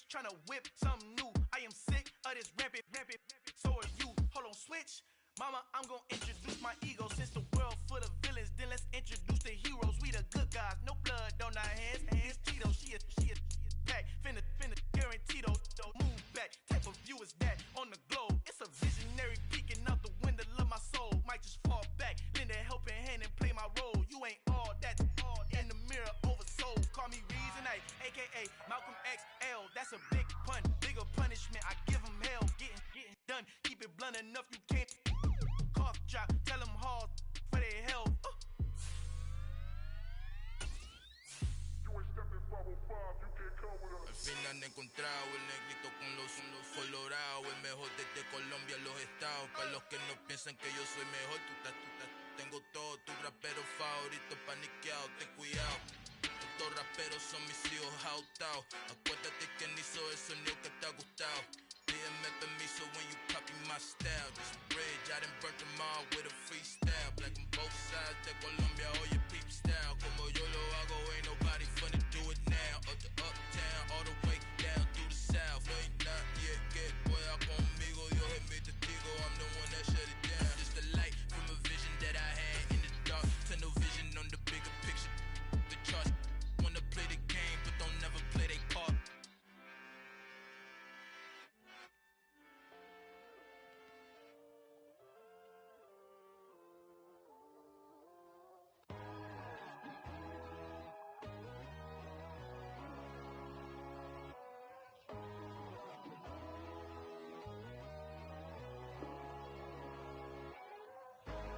tryna whip something new. I am sick of this rampant, so are you. Hold on, switch. Mama, I'm gonna introduce my ego. Since the world full of villains, then let's introduce the heroes. We the good guys, no blood on our hands. Hands Tito, she is back. Finna, guarantee though. Move back, type of view is that on the globe. It's a visionary peeking out the window of my soul. Might just fall back, lend a helping hand and play my role. You ain't all that. In the mirror, oversold. Call me Reason A, aka Malcolm XL. That's a big pun, bigger punishment. I give him hell, getting done. Keep it blunt enough, you can't. Cough drop, tell them hard for their health. Al fin han encontrado el negrito con los colorados, el mejor desde Colombia a los estados. Para los que no piensan que yo soy mejor, tengo todo, tu rapero favorito paniqueado, ten cuidado. Estos raperos son mis hijos jautados. Acuérdate quien hizo el sonido que te ha gustado. Pídeme permiso when you copy my style. This bridge, I done burnt them all with a freestyle. Black on both sides de Colombia, oye peep style. Como yo lo hago, ain't nobody finna do it now. Up to uptown, all the way down through the south. No ain't not yet, que pueda conmigo. Dios es mi testigo, I'm the one that shut it down. Just the light from a vision that I had in the dark. Tunnel vision on the bigger picture. The charts wanna play the game, but don't never play their part.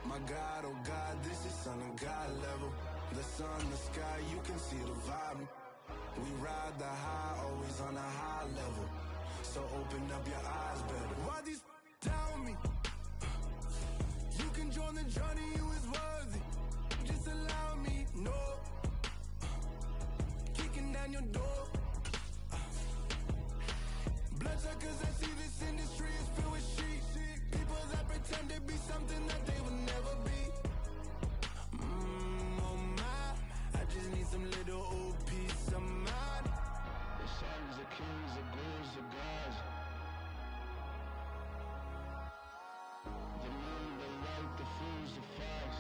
My God, oh God, this is son of God level. The sun, the sky, you can see the vibe. We ride the high, always on a high level. So open up your eyes better. Why these tell me? You can join the journey, you is worthy. Just allow me, no. Kicking down your door. Bloodsuckers that see this industry is filled with shit. People that pretend to be something that they will never be. Oh my, I just need some little old peace of mind. The sons of kings, the ghouls of gods. The moon, the light, the fools, the facts.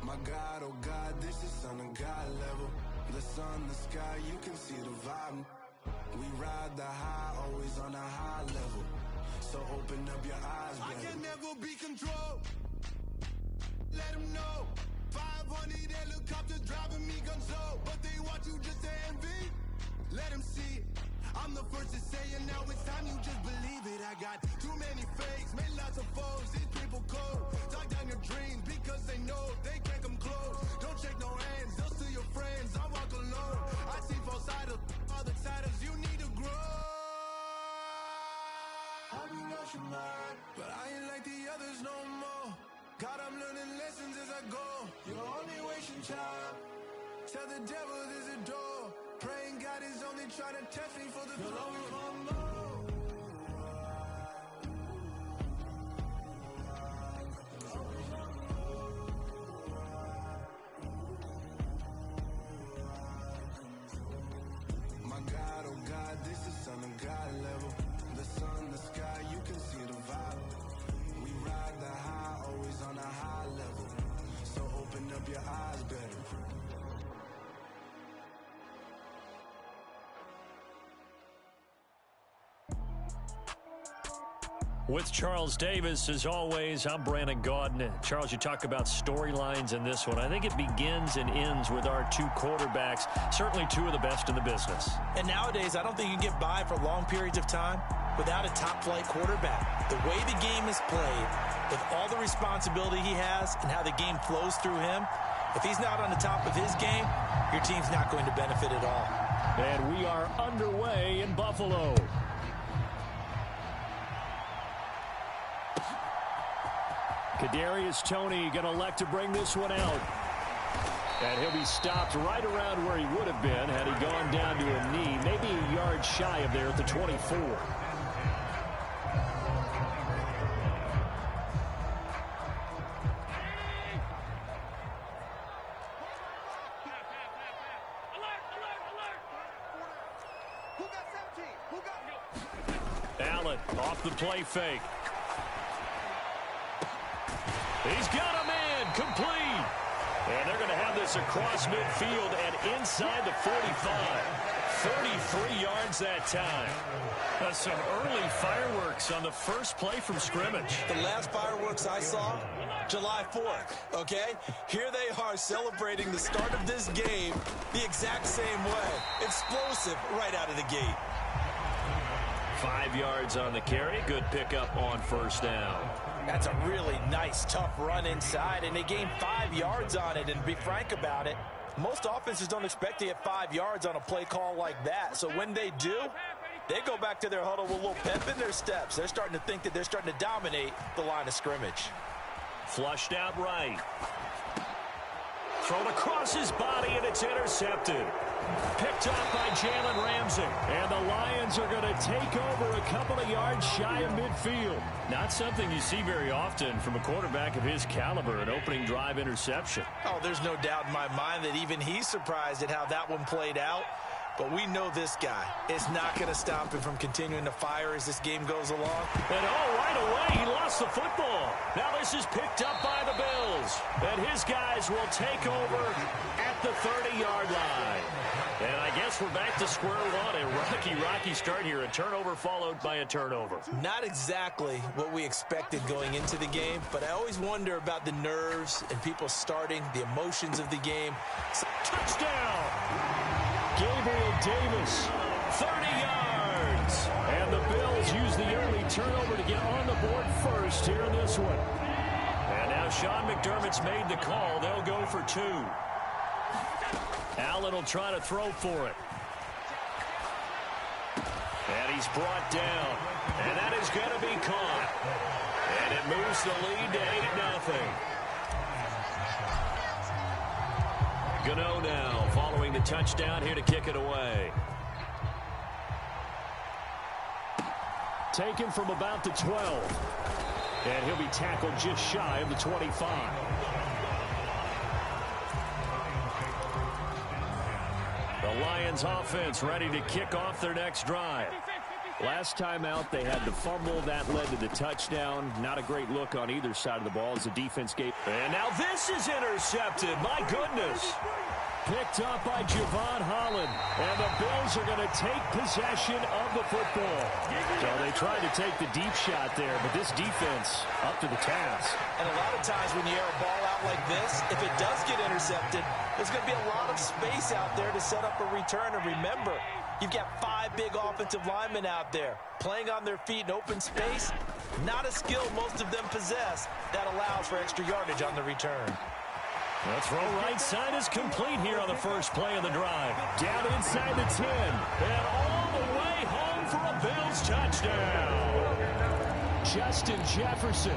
My God, oh God, this is son of God level. The sun, the sky, you can see the vibe. We ride the high, always on a high level. So open up your eyes, baby. I can never be controlled. Let them know. 500 helicopters driving me gonzo. But they want you just to envy. Let them see it. I'm the first to say it, now it's time you just believe it. I got too many fakes, made lots of foes. These people cold. Talk down your dreams because they know they can't come close. Don't shake no hands, they'll steal your friends. I walk alone. I see both sides of other siders. You need to grow. I've been lost your mind, but I ain't like the others no more. God, I'm learning lessons as I go. You're only wasting time. Tell the devil there's a door. Praying God is only trying to test me for the throne. My God, oh God, this is son of God level. The sun, the sky, you can see the vibe. We ride the high, always on a high level. So open up your eyes better. With Charles Davis, as always, I'm Brandon Gaudin. Charles, you talk about storylines in this one. I think it begins and ends with our two quarterbacks, certainly two of the best in the business. And nowadays, I don't think you can get by for long periods of time without a top-flight quarterback. The way the game is played, with all the responsibility he has and how the game flows through him, if he's not on the top of his game, your team's not going to benefit at all. And we are underway in Buffalo. Kadarius Toney going to elect to bring this one out. And he'll be stopped right around where he would have been had he gone down to a knee, maybe a yard shy of there at the 24. Allen off the play fake. He's got him in. Complete. And they're going to have this across midfield and inside the 45. 33 yards that time. That's some early fireworks on the first play from scrimmage. The last fireworks I saw, July 4th, okay? Here they are celebrating the start of this game the exact same way. Explosive right out of the gate. 5 yards on the carry. Good pickup on first down. That's a really nice, tough run inside, and they gained 5 yards on it. And to be frank about it, most offenses don't expect to get 5 yards on a play call like that. So when they do, they go back to their huddle with a little pep in their steps. They're starting to think that they're starting to dominate the line of scrimmage. Flushed out right. Thrown across his body, and it's intercepted. Picked up by Jalen Ramsey. And the Lions are going to take over a couple of yards shy of midfield. Not something you see very often from a quarterback of his caliber, an opening drive interception. Oh, there's no doubt in my mind that even he's surprised at how that one played out. But we know this guy is not going to stop him from continuing to fire as this game goes along. And right away, he lost the football. Now this is picked up by the Bills. And his guys will take over at the 30-yard line. And I guess we're back to square one. A rocky start here. A turnover followed by a turnover. Not exactly what we expected going into the game, but I always wonder about the nerves and people starting, the emotions of the game. Touchdown! Gabriel Davis, 30 yards. And the Bills use the early turnover to get on the board first here in this one. And now Sean McDermott's made the call. They'll go for 2. Allen will try to throw for it. And he's brought down. And that is going to be caught. And it moves the lead to 8-0. Gano now following the touchdown here to kick it away. Taken from about the 12. And he'll be tackled just shy of the 25. The Lions offense ready to kick off their next drive. Last time out, they had the fumble. That led to the touchdown. Not a great look on either side of the ball as the defense gave. And now this is intercepted. My goodness. Picked up by Javon Holland. And the Bills are going to take possession of the football. So they tried to take the deep shot there, but this defense up to the task. And a lot of times when you air a ball out like this, if it does get intercepted, there's going to be a lot of space out there to set up a return. And remember, you've got 5 big offensive linemen out there playing on their feet in open space. Not a skill most of them possess that allows for extra yardage on the return. The throw right side is complete here on the first play of the drive. Down inside the 10. And all the way home for a Bills touchdown. Justin Jefferson,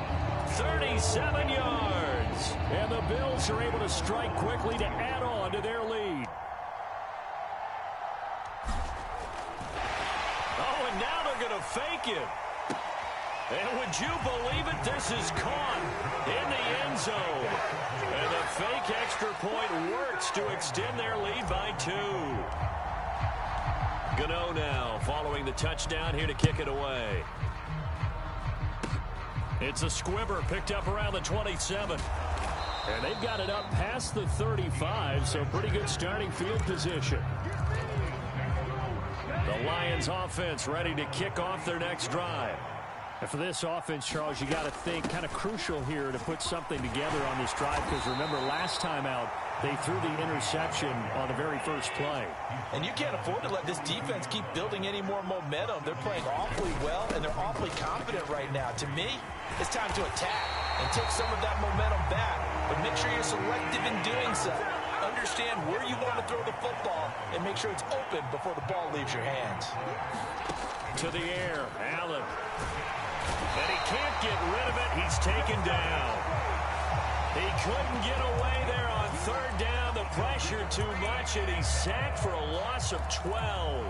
37 yards. And the Bills are able to strike quickly to add on to their lead. Oh, and now they're going to fake it. And would you believe it? This is caught in the end zone. And the fake extra point works to extend their lead by 2. Gano now following the touchdown here to kick it away. It's a squibber picked up around the 27. And they've got it up past the 35, so pretty good starting field position. The Lions offense ready to kick off their next drive. And for this offense, Charles, you got to think kind of crucial here to put something together on this drive, because remember last time out they threw the interception on the very first play. And you can't afford to let this defense keep building any more momentum. They're playing awfully well, and they're awfully confident right now. To me, it's time to attack and take some of that momentum back, but make sure you're selective in doing so. Understand where you want to throw the football and make sure it's open before the ball leaves your hands. To the air, Allen. And he can't get rid of it. He's taken down. He couldn't get away there on third down. The pressure too much, and he's sacked for a loss of 12.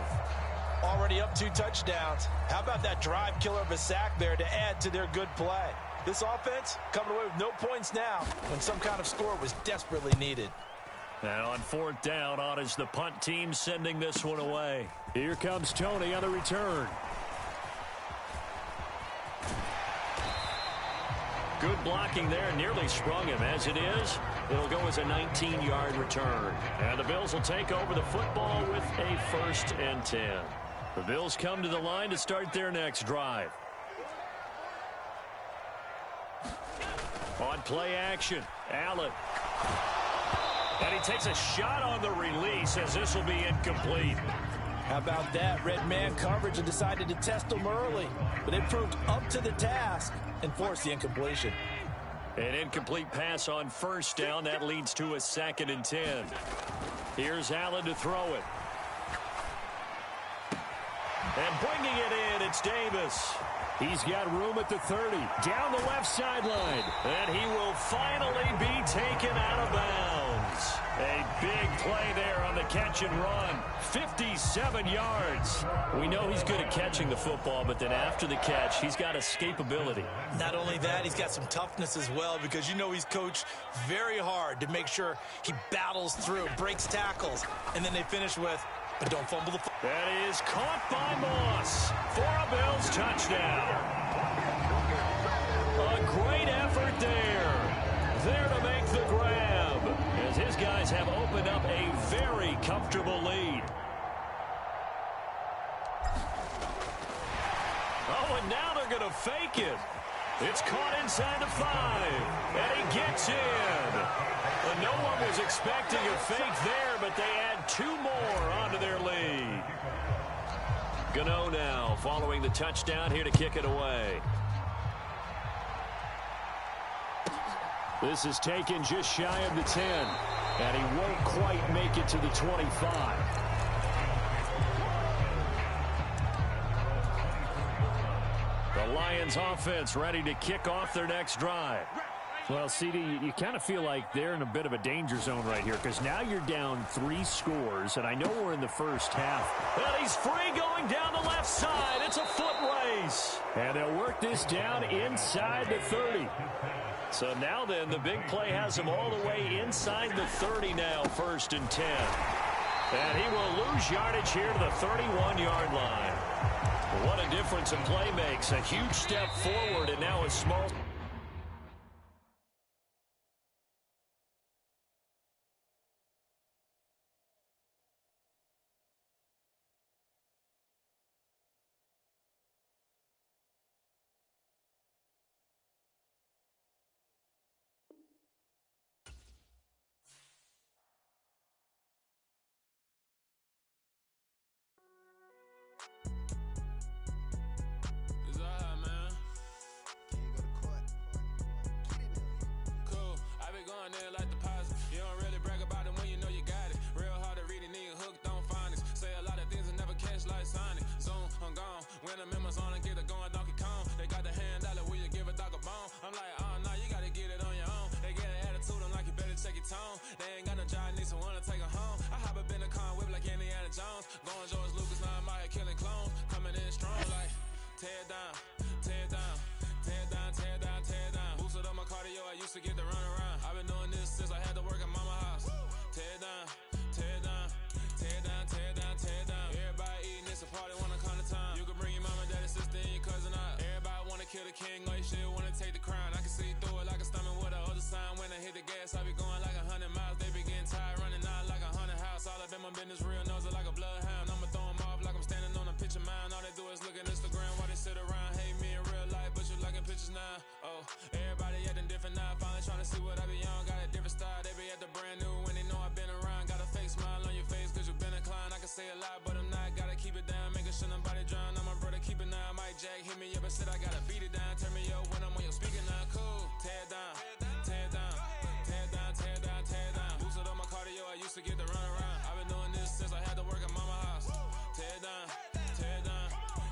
Already up 2 touchdowns. How about that drive killer of a sack there to add to their good play? This offense coming away with no points now when some kind of score was desperately needed. Now on 4th down, on is the punt team sending this one away. Here comes Tony on the return. Good blocking there, nearly sprung him. As it is, it'll go as a 19-yard return. And the Bills will take over the football with a 1st and 10. The Bills come to the line to start their next drive. On play action, Allen. And he takes a shot on the release as this will be incomplete. How about that? Red man coverage and decided to test him early. But it proved up to the task and forced the incompletion. An incomplete pass on 1st down. That leads to a 2nd and 10. Here's Allen to throw it. And bringing it in, it's Davis. He's got room at the 30. Down the left sideline. And he will finally be taken out of bounds. A big play there on the catch and run. 57 yards. We know he's good at catching the football, but then after the catch, he's got escapability. Not only that, he's got some toughness as well, because you know he's coached very hard to make sure he battles through, breaks tackles, and then they finish with, but don't fumble the football. That is caught by Moss for a Bills touchdown. A great effort there. There to make the grab, as his guys have opened up a very comfortable lead. Oh, and now they're going to fake it. It's caught inside the 5, and he gets in. And no one was expecting a fake there, but they add 2 more onto their lead. Gano now following the touchdown here to kick it away. This is taken just shy of the 10, and he won't quite make it to the 25. The Lions offense ready to kick off their next drive. Well, CD, you kind of feel like they're in a bit of a danger zone right here, because now you're down 3 scores, and I know we're in the first half. And he's free going down the left side. It's a foot race. And they'll work this down inside the 30. So now then, the big play has him all the way inside the 30 now, 1st and 10. And he will lose yardage here to the 31-yard line. What a difference a play makes. A huge step forward, and now a small... Like deposit. You don't really brag about it when you know you got it. Real hard to read it, nigga hooked on phonics. Say a lot of things and never catch like Sonic. Zoom, I'm gone. When the members on and get it going, Donkey Kong. They got the hand dollar, will you give a dog a bone? I'm like, oh no, you gotta get it on your own. They get an attitude, I'm like, you better check your tone. They ain't got no job, need someone to take her home. I hop up in the car, whip like Indiana Jones. Going George Lucas, now I'm out here killing clones. Coming in strong like, tear down, tear down, tear down, tear down, tear down. Boosted up my cardio, I used to get the run around. I've been doing this since I had to work at mama house. Tear down, tear down, tear down, tear down, tear down. Everybody eating, it's a party, wanna come to time. You can bring your mama, daddy, sister, and your cousin out. Everybody wanna kill the king, like shit, wanna take the crown. I can see through it like a stomach with a other sign. When I hit the gas, I be going like 100 miles. They be getting tired, running out like 100 house. All up in my business, real nose like a bloodhound. I'ma throw them off like I'm standing on a picture mound. All they do is look at Instagram while they sit around. Hate me in real life, but you liking pictures now. Oh, everybody acting different now. Finally trying to see what I be on. Got a different style, they be at the brand new when they know I've been around. Got a fake smile on your face cause you been inclined. I can say a lot, but I'm not. Gotta keep it down, making sure nobody drown. I'm my brother, keep it now. Mike Jack hit me up and said I gotta beat it down. Turn me up when I'm on your speaker now. Cool, tear down, tear down, tear down, tear down, tear down. Boosted up my cardio, I used to get the run around. I've been doing this since I had to work at mama house. Tear down, tear down,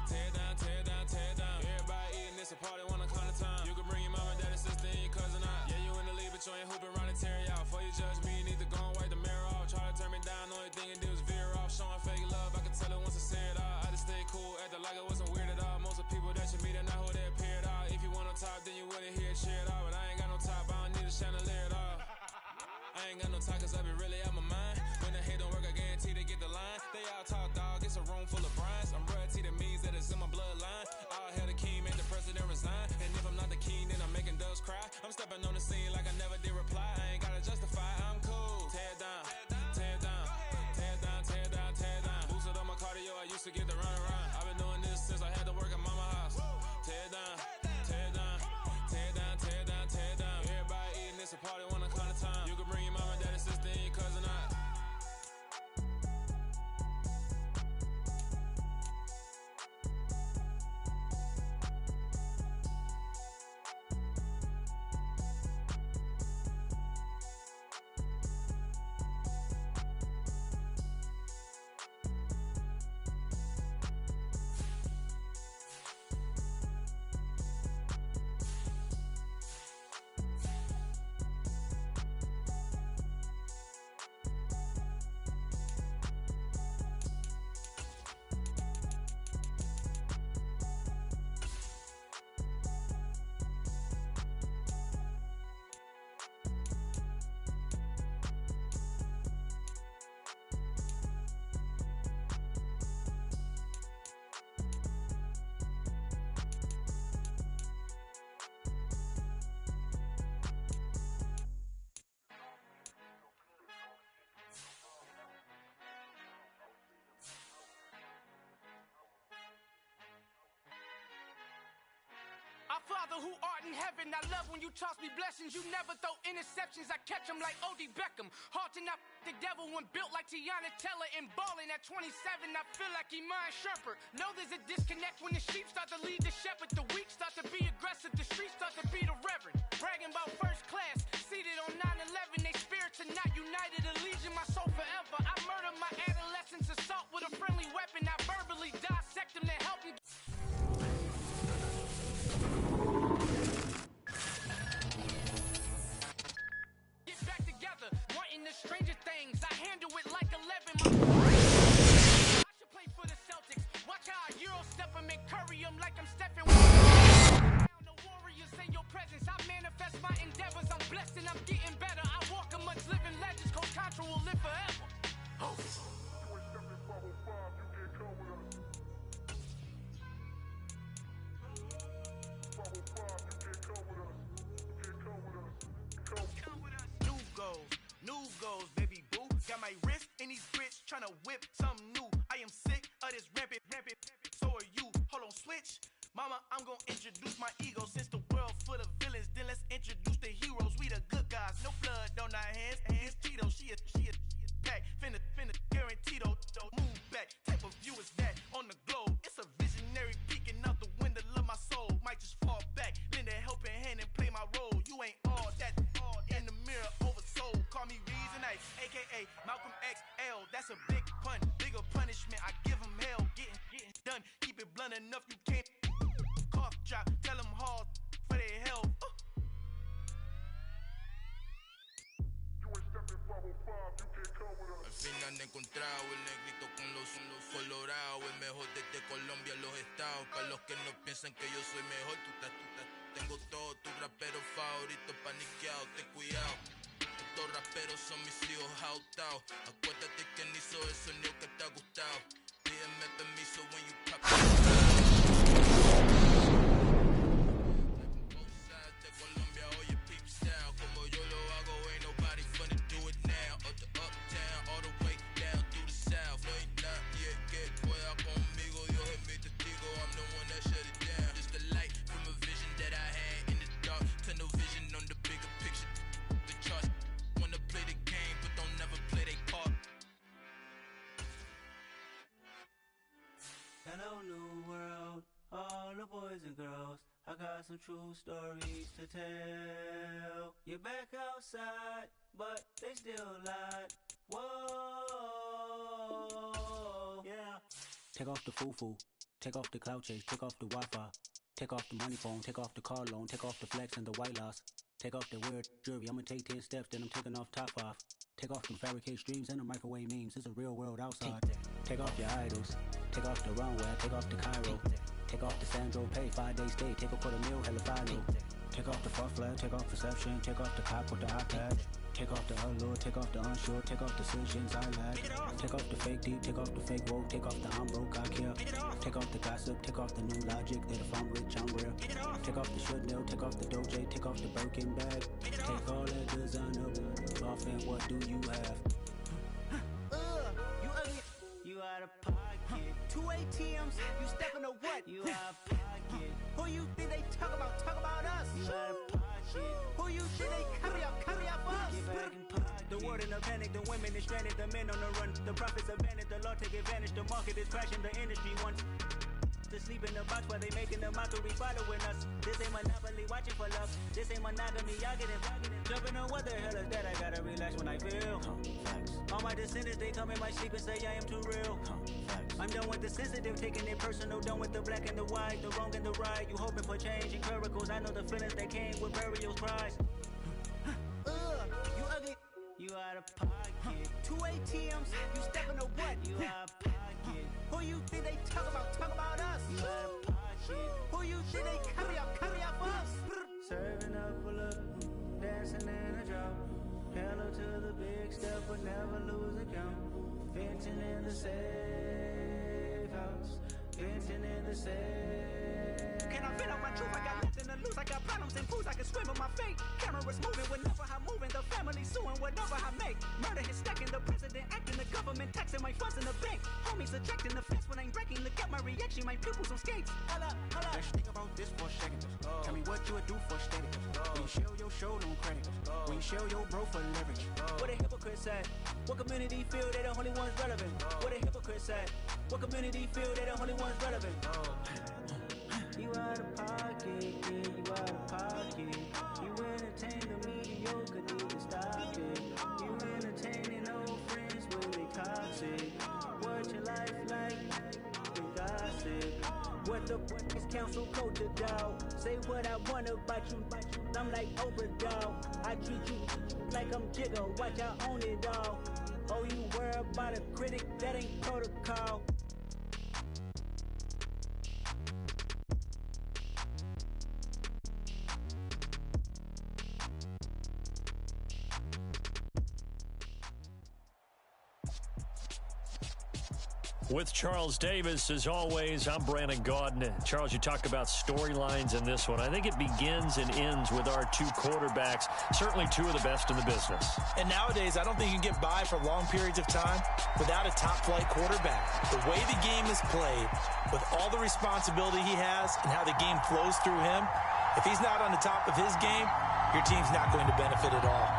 tear down, tear down, tear down. Everybody eating, it's a party, wanna come to time. You can bring your mama, daddy, sister, and your cousin out. Yeah, you in the league, but you ain't hooping around and tearing out. Before you judge me, you need to go and wipe the mirror off. Try to turn me down, only thing you do is veer off. Showing fake love, I can tell it once I say it all. I just stay cool, acting like it wasn't weird at all. Most of the people that you meet are not who they appear at all. If you want on top, then you wouldn't hear it cheer at all. But I ain't got no top, I don't need a chandelier at all. I ain't got no talk cause I be really out my mind. When the hate don't work, I guarantee they get the line. They all talk dog, it's a room full of brines. I'm royalty, that means that it's in my bloodline. All hell the king, make the president resign. And if I'm not the king, then I'm making doves cry. stepping on the scene like I never did reply. I ain't gotta justify, I'm cool. Tear down, tear down, tear down, tear down, tear down. Boosted on my cardio, I used to get the run around. I've been doing this since I had to work at mama house. Tear down, tear down, tear down, tear down, tear down. Everybody eating, it's a party, one o'clock of time. You can bring your mama, daddy, sister, and your cousin out. Our Father who art in heaven, I love when you toss me blessings. You never throw interceptions, I catch them like O.D. Beckham. Hard to not the devil when built like Tiana Teller and balling at 27. I feel like Iman Shumpert. Know there's a disconnect when the sheep start to lead the shepherd. The weak start to be aggressive, the streets start to be the reverend. Bragging about first class, seated on 9/11. They spirits are not united, Allegiant my soul forever. I murder my adolescence, assault with a friendly weapon. I verbally dissect them to help them. Stranger things, I handle it like 11. I should play for the Celtics. Watch how I Euro step them and curry them like I'm Stephen. The Warriors in your presence, I manifest my endeavors. I'm blessed and I'm getting better. I walk amongst living legends. Coach Contra will live forever. New goals, baby boo. Got my wrist in these grits, tryna whip something new. I am sick of this rampant. So are you. Hold on, switch. Mama, I'm gonna introduce my ego. Since the world full of villains, then let's introduce the heroes. We the good guys, no blood on our hands. Hands Tito, she a back. Finna, guaranteed. Move back. Type of view is that on the globe? It's a visionary peeking out the window of my soul. Might just fall back, lend a helping hand and play my role. You ain't all that in the mirror oversold. Call me Reason Ice, aka Malcolm XL. That's a big pun, bigger punishment. I give him hell, getting done. Keep it blunt enough, you can't cough drop. Tell them hard for their health. Al fin han encontrado el negrito con los colorados, el mejor desde Colombia, los estados. Para los que no piensan que yo soy mejor, tengo todos tus raperos favoritos paniqueados, ten cuidado. Estos raperos son mis hijos jautados. Acuérdate que ni hizo el sonido que te ha gustado. Pídeme permiso when you pop both sides de Colombia, oye peep style. Como yo lo hago, ain't nobody finna do it now. Up to uptown, all the way down through the south. No hay nadie que pueda conmigo, Dios es mi testigo. I'm the one that shut it down. Just the light from a vision that I had in the dark. Tunnel vision on the bigger picture. The charts wanna play the game, but don't never play their part. Hello, new world, all the boys and girls. I got some true stories to tell. You're back outside, but they still lied. Whoa, yeah. Take off the foo-foo, take off the cloud chase, take off the Wi-Fi, take off the money phone, take off the car loan, take off the flex and the white loss, take off the weird jewelry. I'ma take 10 steps, then I'm taking off top 5. Take off them fabricate streams and the microwave memes. It's a real world outside. Take off your idols, take off the runway, take off the Cairo, take off the Sandro pay, 5-day stay, take a $250,000 hella final. Take off the far flag, take off perception, take off the cop with the iPad. Take off the allure, take off the unsure, take off decisions I lack. Take off the fake deep, take off the fake woke, take off the I'm broke, I care. Take off the gossip, take off the new logic that if I'm rich, I'm real. Take off the should know, take off the doje, take off the Birkin bag. Take all that designer off and what do you have? You ugly, you out of pocket. 2 ATMs, you stepping to what? You out of pocket. Who you think they talk about us? You out of pocket. Who you think they carry up for us? Get back in pocket. The world in a panic, the women is stranded, the men on the run. The profits abandoned, the law take advantage. The market is crashing, the industry wants to sleep in the box while they making the mockery following us. This ain't monopoly, watching for love. This ain't monogamy, y'all get it. Jumping on what the hell is that? I gotta relax when I feel. All my descendants, they come in my sleep and say I am too real. I'm done with the sensitive, taking it personal. Done with the black and the white, the wrong and the right. You hoping for change and miracles. I know the feelings that came with burials, cries. You ugly, you out of pocket. 2 ATMs, you stepping to what? You out of pocket. Who you think they talk about us? You out of pocket. Who you think they carry up for us? Serving up a look, dancing in a drop. Hello to the big step, but never lose a count. Venting in the safe house. Venting in the safe. Can I vent out my truth? I got nothing to lose. I got problems and fools. I can swim in my fate. Cameras moving whenever I'm moving. The family suing whatever I make. Murder is stacking. The president acting. The government taxing my funds in the bank. Homies subtracting the fence when I'm breaking. Look at my reaction. My pupils on skates. Hold up. Let's think about this for a second. Tell me what you would do for status. When you show your show, no credit. When you show your bro for leverage. What a hypocrite said. What community feel they the only ones relevant? What a hypocrite said. What community feel they the only ones relevant? You out of pocket, yeah, you out of pocket. You entertain the mediocre, need to stop it. You entertaining old friends when they toxic. What your life like? They gossip. What the fuck is council culture, dog? Say what I want about you. I'm like Oprah, dog. I treat you like I'm Jigga. Watch I own it all. Oh, you worry about a critic? That ain't protocol. With Charles Davis, as always, I'm Brandon Gaudin. Charles, you talk about storylines in this one. I think it begins and ends with our two quarterbacks, certainly two of the best in the business. And nowadays, I don't think you can get by for long periods of time without a top-flight quarterback. The way the game is played, with all the responsibility he has and how the game flows through him, if he's not on the top of his game, your team's not going to benefit at all.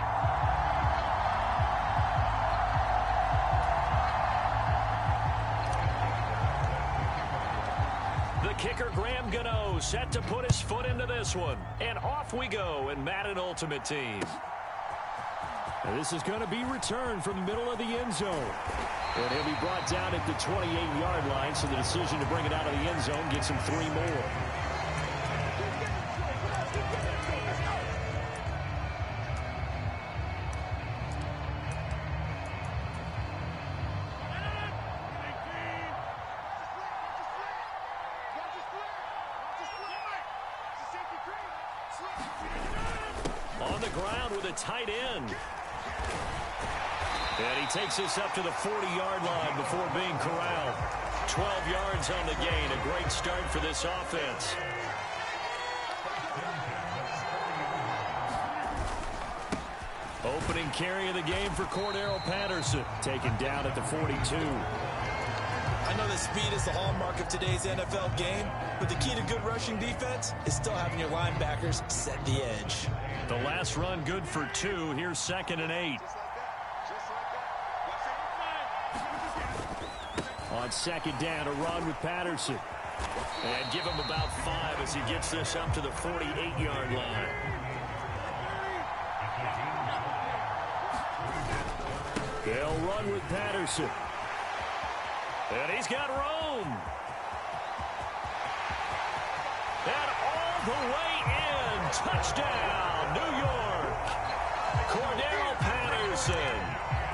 Kicker Graham Gano set to put his foot into this one. And off we go in Madden Ultimate Team. And this is going to be returned from the middle of the end zone. And he'll be brought down at the 28-yard line, so the decision to bring it out of the end zone gets him 3 more. On the ground with a tight end. And he takes this up to the 40-yard line before being corralled. 12 yards on the gain. A great start for this offense. Opening carry of the game for Cordero Patterson. Taken down at the 42. I know that speed is the hallmark of today's NFL game, but the key to good rushing defense is still having your linebackers set the edge. The last run good for 2. Here's 2nd and 8. On 2nd down, a run with Patterson. And give him about 5 as he gets this up to the 48-yard line. They'll run with Patterson. And he's got room. And all the way in. Touchdown, New York. Cordero Patterson,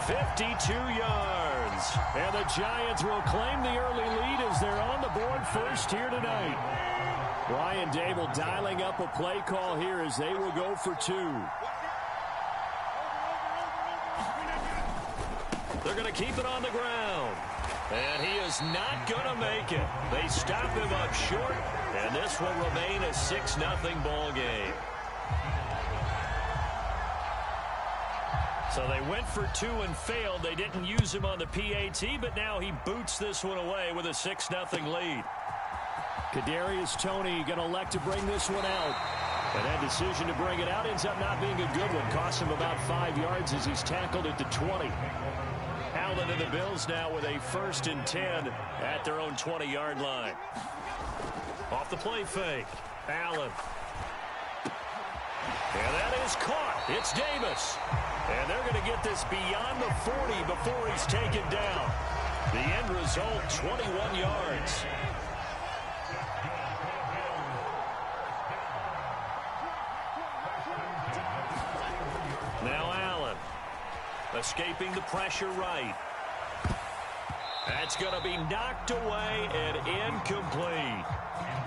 52 yards. And the Giants will claim the early lead as they're on the board first here tonight. Brian Dable dialing up a play call here as they will go for 2. They're going to keep it on the ground. And he is not going to make it. They stop him up short, and this will remain a 6-0 ball game. So they went for 2 and failed. They didn't use him on the PAT, but now he boots this one away with a 6-0 lead. Kadarius Toney going to elect to bring this one out. And that decision to bring it out ends up not being a good one. Costs him about 5 yards as he's tackled at the 20. Allen and the Bills now with a 1st and 10 at their own 20-yard line. Off the play fake. Allen. And that is caught. It's Davis. And they're going to get this beyond the 40 before he's taken down. The end result, 21 yards. Now Allen. Escaping the pressure right. That's going to be knocked away and incomplete.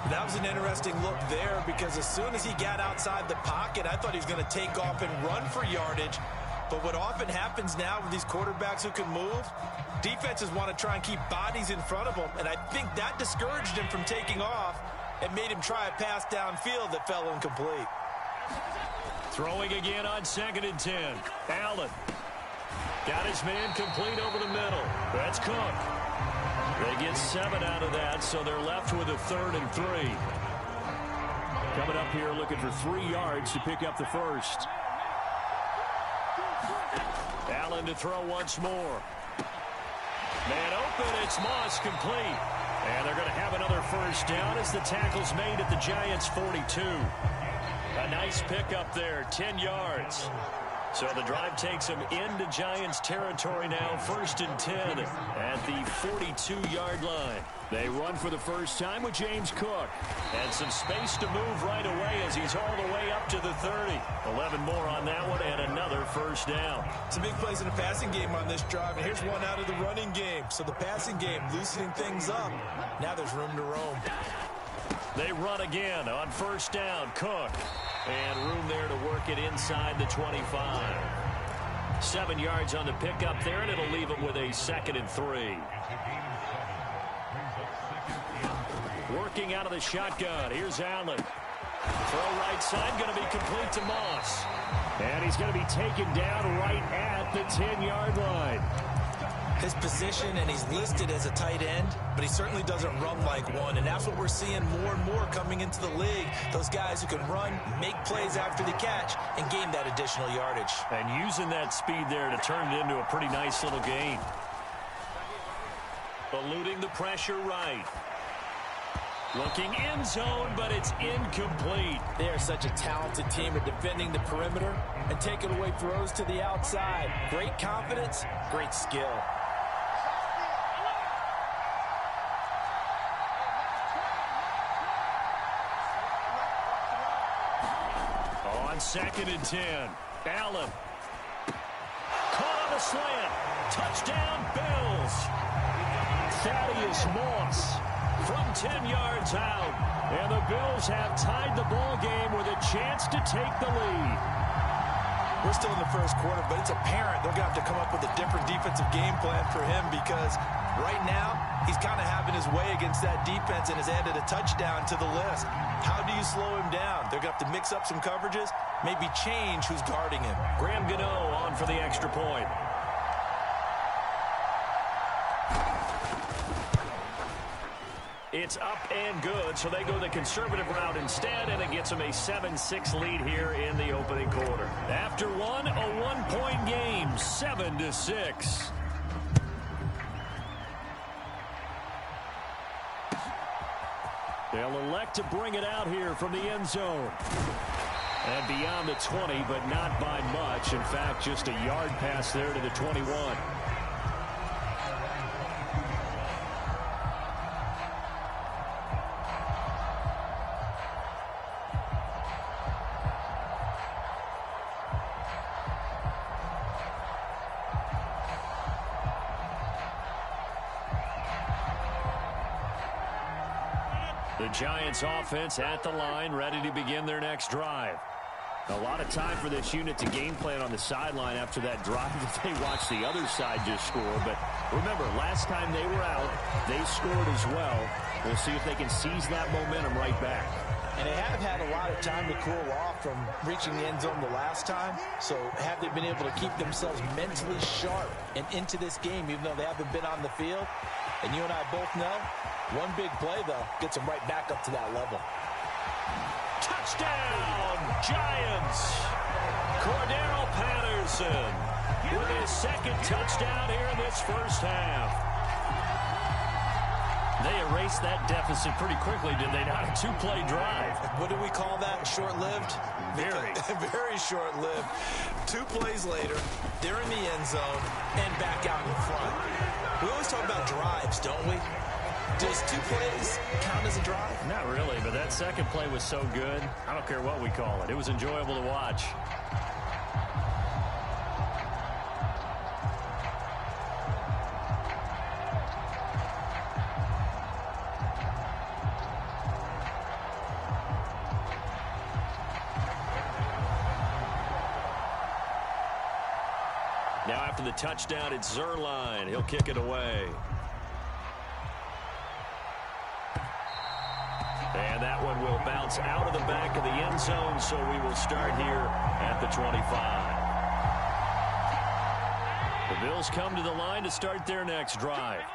That was an interesting look there because as soon as he got outside the pocket, I thought he was going to take off and run for yardage. But what often happens now with these quarterbacks who can move, defenses want to try and keep bodies in front of them. And I think that discouraged him from taking off and made him try a pass downfield that fell incomplete. Throwing again on 2nd and 10. Allen. Got his man complete over the middle. That's Cook. They get 7 out of that, so they're left with a 3rd and 3. Coming up here looking for 3 yards to pick up the first. Allen to throw once more. Man open, it's Moss complete. And they're going to have another first down as the tackle's made at the Giants' 42. A nice pickup there, 10 yards. So the drive takes them into Giants territory now, 1st and 10 at the 42-yard line. They run for the first time with James Cook. And some space to move right away as he's all the way up to the 30. 11 more on that one and another first down. Some big plays in the passing game on this drive, and here's one out of the running game. So the passing game loosening things up. Now there's room to roam. They run again on 1st down. Cook. And room there to work it inside the 25. 7 yards on the pickup there, and it'll leave them with a 2nd and 3. Working out of the shotgun. Here's Allen. Throw right side, going to be complete to Moss. And he's going to be taken down right at the 10-yard line. His position, and he's listed as a tight end, but he certainly doesn't run like one, and that's what we're seeing more and more coming into the league. Those guys who can run, make plays after the catch, and gain that additional yardage. And using that speed there to turn it into a pretty nice little gain. Eluding the pressure right. Looking end zone, but it's incomplete. They are such a talented team at defending the perimeter and taking away throws to the outside. Great confidence, great skill. On 2nd and 10, Allen. Caught on a slant. Touchdown, Bills. Thaddeus Moss from 10 yards out. And the Bills have tied the ball game with a chance to take the lead. We're still in the first quarter, but it's apparent they're going to have to come up with a different defensive game plan for him because right now he's kind of having his way against that defense and has added a touchdown to the list. How do you slow him down? They're going to have to mix up some coverages, maybe change who's guarding him. Graham Gano on for the extra point. It's up and good, so they go the conservative route instead, and it gets them a 7-6 lead here in the opening quarter. After one, a one-point game, 7-6. They'll elect to bring it out here from the end zone. And beyond the 20, but not by much. In fact, just a yard pass there to the 21. The Giants offense at the line, ready to begin their next drive. A lot of time for this unit to game plan on the sideline after that drive that they watched the other side just score. But remember, last time they were out, they scored as well. We'll see if they can seize that momentum right back. And they have had a lot of time to cool off from reaching the end zone the last time. So have they been able to keep themselves mentally sharp and into this game, even though they haven't been on the field? And you and I both know, one big play, though, gets them right back up to that level. Touchdown, Giants! Cordero Patterson with his second touchdown here in this first half. They erased that deficit pretty quickly, did they not? A two-play drive. What do we call that? Short-lived? Very. Very short-lived. 2 plays later, they're in the end zone and back out in front. We always talk about drives, don't we? Does 2 plays count as a drive? Not really, but that second play was so good. I don't care what we call it. It was enjoyable to watch. Now after the touchdown, it's Zerline. He'll kick it away. And that one will bounce out of the back of the end zone, so we will start here at the 25. The Bills come to the line to start their next drive.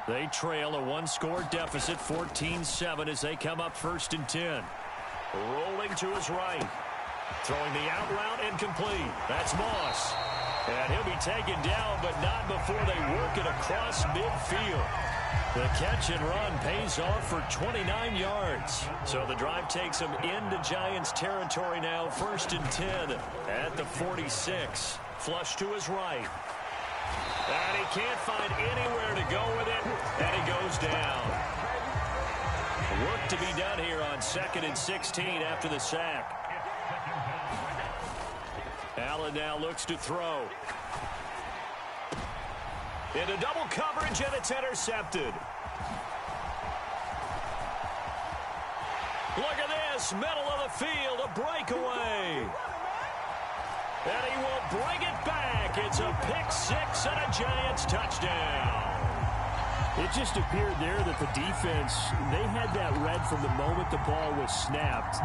They trail a 1-score deficit, 14-7, as they come up 1st and 10. Rolling to his right. Throwing the out route incomplete. That's Moss. And he'll be taken down, but not before they work it across midfield. The catch and run pays off for 29 yards. So the drive takes them into Giants territory now. 1st and 10 at the 46. Flush to his right. And he can't find anywhere to go with it. And he goes down. Work to be done here on 2nd and 16 after the sack. Allen now looks to throw. Into double coverage, and it's intercepted. Look at this, middle of the field, a breakaway. And he will bring it back. It's a pick 6 and a Giants touchdown. It just appeared there that the defense, they had that read from the moment the ball was snapped.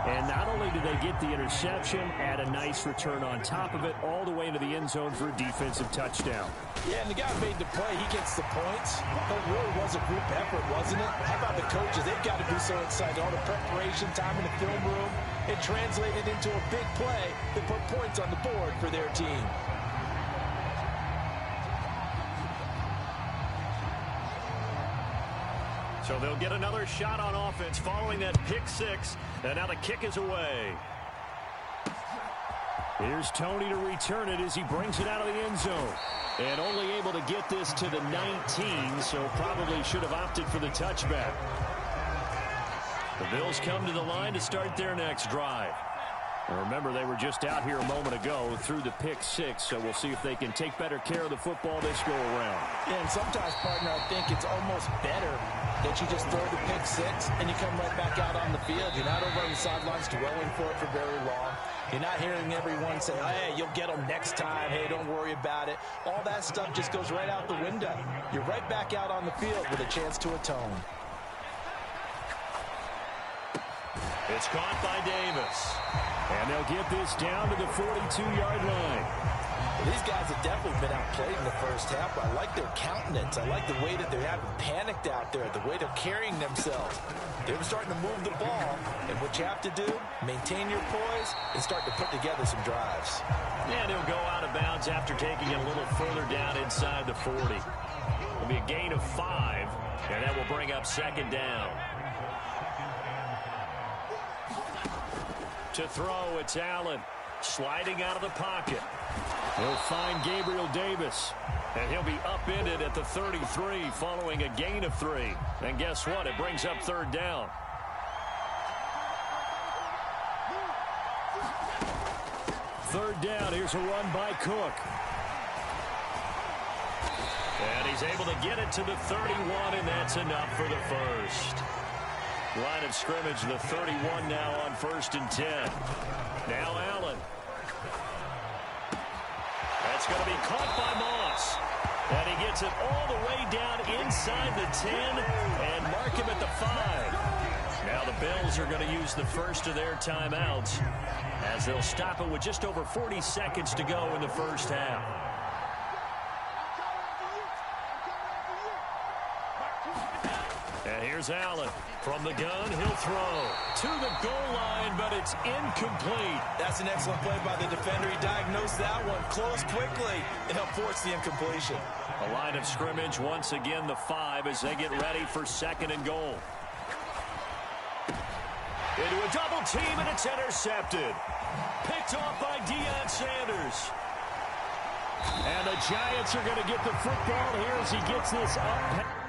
And not only did they get the interception, add a nice return on top of it, all the way into the end zone for a defensive touchdown. Yeah, and the guy made the play. He gets the points. It really was a group effort, wasn't it? How about the coaches? They've got to be so excited. All the preparation time in the film room, it translated into a big play that put points on the board for their team. So they'll get another shot on offense following that pick 6. And now the kick is away. Here's Tony to return it as he brings it out of the end zone. And only able to get this to the 19, so probably should have opted for the touchback. The Bills come to the line to start their next drive. And remember, they were just out here a moment ago through the pick 6, so we'll see if they can take better care of the football this go around. Yeah, and sometimes, partner, I think it's almost better that you just throw the pick 6 and you come right back out on the field. You're not over on the sidelines dwelling for it for very long. You're not hearing everyone say, hey, you'll get them next time. Hey, don't worry about it. All that stuff just goes right out the window. You're right back out on the field with a chance to atone. It's caught by Davis. And they'll get this down to the 42-yard line. Well, these guys have definitely been outplayed in the first half. I like their countenance. I like the way that they haven't panicked out there, the way they're carrying themselves. They're starting to move the ball. And what you have to do, maintain your poise and start to put together some drives. And he'll go out of bounds after taking it a little further down inside the 40. It'll be a gain of 5, and that will bring up 2nd down. To throw, it's Allen sliding out of the pocket. He'll find Gabriel Davis, and he'll be upended at the 33 following a gain of 3. And guess what? It brings up 3rd down. Third down. Here's a run by Cook. And he's able to get it to the 31, and that's enough for the first. Line of scrimmage, the 31 now on 1st and 10. Now Allen. That's going to be caught by Moss. And he gets it all the way down inside the 10 and mark him at the 5. Now the Bills are going to use the first of their timeouts as they'll stop it with just over 40 seconds to go in the first half. And here's Allen. From the gun, he'll throw to the goal line, but it's incomplete. That's an excellent play by the defender. He diagnosed that one, closed quickly, and helped force the incompletion. A line of scrimmage, once again the 5 as they get ready for 2nd and goal. Into a double team, and it's intercepted. Picked off by Deion Sanders. And the Giants are going to get the football here as he gets this up.